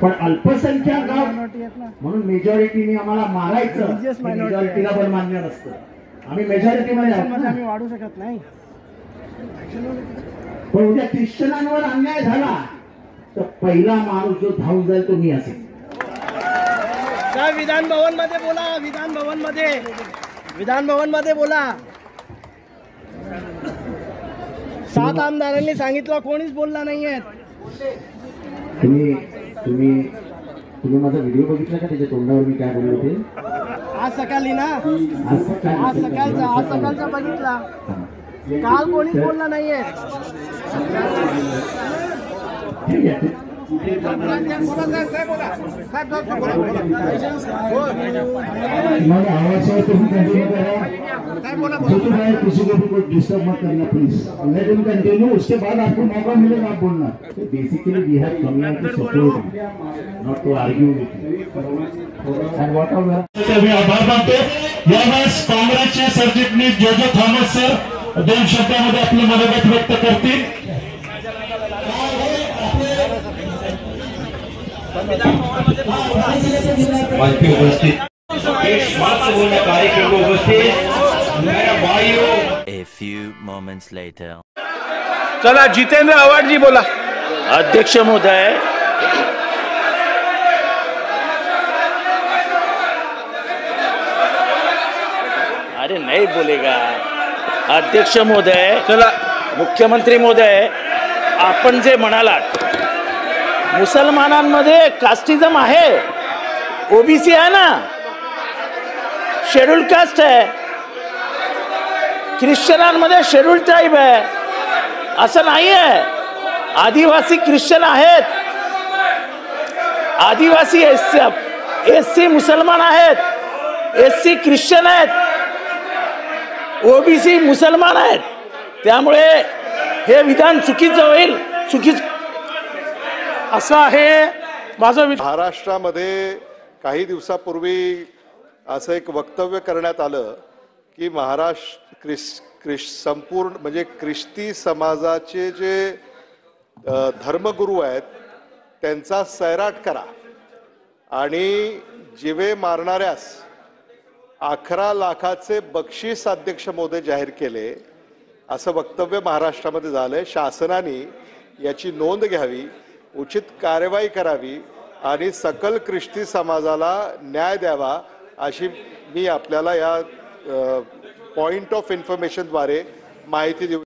पण अल्पसंख्याक म्हणून मेजॉरिटीने आम्हाला मारायचं, मेजॉरिटीला पण मान्य नसतं. आम्ही मेजॉरिटीमध्ये आम्ही वाढू शकत नाही. पण उद्या ख्रिश्चनांवर अन्याय झाला तर पहिला माणूस जो धावून जाईल तो मी असेल. विधान भवन मध्ये बोला, विधान भवन मध्ये बोला. 7 आमदारांनी सांगितलं, कोणीच बोलला नाहीये. तुम्ही माझा व्हिडिओ बघितला का? त्याच्या तोंडावर मी काय बोललो ते आज सकाळी ना, आज सकाळचा बघितला. काल कोणीच बोलला नाहीये. ठीक आहे. किसी को भी डिस्टर्ब मत करना प्लीज. Let him continue. उसके बाद आपको मौका मिलेगा आप बोलना. Basically we have come to support, not to argue with and what our. मी आभार मानतो. यावेळेस काँग्रेसचे सरचिटणीस जोजो थॉमस सर 2 शब्दांमध्ये आपलं मनोगत व्यक्त करतील. उपस्थित कार्यक्रम उपस्थित. A few moments later. चला जितेंद्र आव्हाड जी बोला. अध्यक्ष महोदय, अरे नहीं बोलेगा. अध्यक्ष महोदय, चला. मुख्यमंत्री महोदय, आपण जे म्हणालात मुसलमानांमध्ये कास्टिझम आहे, ओबीसी आहे ना, शेड्यूल कास्ट आहे. ख्रिश्चनांमध्ये शेड्यूल ट्राईब आहे असं नाही आहे. आदिवासी ख्रिश्चन आहेत, आदिवासी एससी मुसलमान आहेत, एससी ख्रिश्चन आहेत, ओबीसी मुसलमान आहेत. त्यामुळे हे विधान चुकीचं होईल. असं आहे माझं. महाराष्ट्रामध्ये काही दिवसापूर्वी असं एक वक्तव्य करण्यात आलं की महाराष्ट्र संपूर्ण म्हणजे ख्रिस्ती समाजाचे जे धर्मगुरू आहेत त्यांचा सैराट करा आणि जिवे मारणाऱ्यास 11 लाखाचे बक्षीस अध्यक्ष महोदय जाहीर केले, असं वक्तव्य महाराष्ट्रामध्ये झालंय. शासनाने याची नोंद घ्यावी, उचित कार्यवाही करावी आणि सकल ख्रिस्ती समाजाला न्याय द्यावा अशी मी आपल्याला या पॉइंट ऑफ इन्फॉर्मेशन द्वारे माहिती देऊ